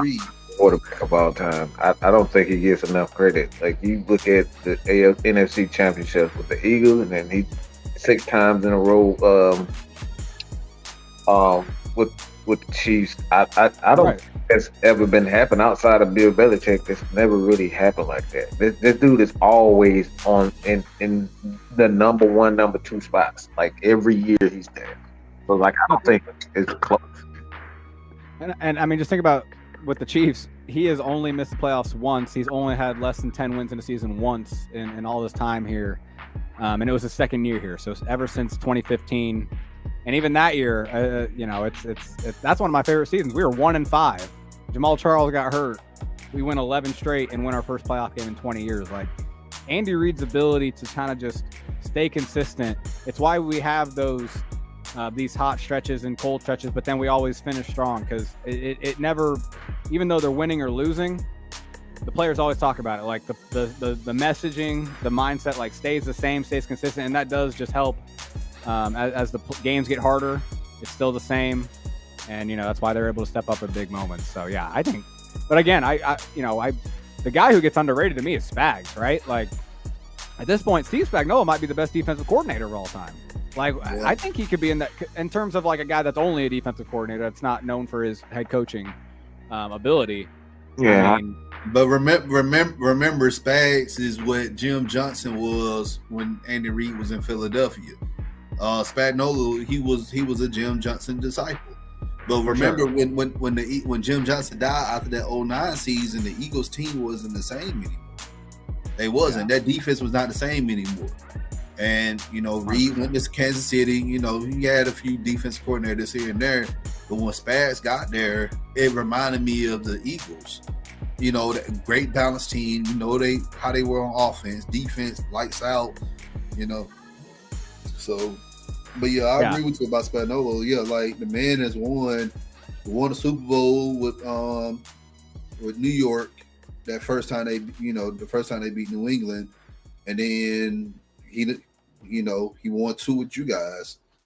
Reid. Quarterback of all time. I don't think he gets enough credit. Like you look at the NFC Championship with the Eagles, and then he 6 times in a row with the Chiefs. I don't Right. think that's ever been happened outside of Bill Belichick. It's never really happened like that. This dude is always in the number one, number two spots. Like every year he's there. So like I don't think it's close. And I mean, just think about with the Chiefs, he has only missed the playoffs once. He's only had less than 10 wins in a season once in all this time here. And it was his second year here. So ever since 2015, and even that year, it's that's one of my favorite seasons. We were 1-5. Jamal Charles got hurt. We win 11 straight and win our first playoff game in 20 years. Like Andy Reid's ability to kind of just stay consistent. It's why we have these hot stretches and cold stretches, but then we always finish strong because it never, even though they're winning or losing, the players always talk about it. Like the messaging, the mindset, like stays the same, stays consistent, and that does just help. As the games get harder, it's still the same, and that's why they're able to step up at big moments. So yeah, I think. But again, the guy who gets underrated to me is Spags, right? Like at this point, Steve Spagnuolo might be the best defensive coordinator of all time. Like yeah. I think he could be in that in terms of like a guy that's only a defensive coordinator that's not known for his head coaching ability. Yeah. I mean, But remember, Spags is what Jim Johnson was when Andy Reid was in Philadelphia. Spagnuolo, he was a Jim Johnson disciple. But remember when Jim Johnson died after that 2009 season, the Eagles team wasn't the same anymore. They wasn't. Yeah. That defense was not the same anymore. And Reid went to Kansas City. He had a few defense coordinators here and there. But when Spags got there, it reminded me of the Eagles. That great balanced team. How they were on offense, defense, lights out. So, but yeah, I agree with you about Spagnuolo. Yeah, like the man has won a Super Bowl with New York. That first time they beat New England, and then he won 2 with you guys.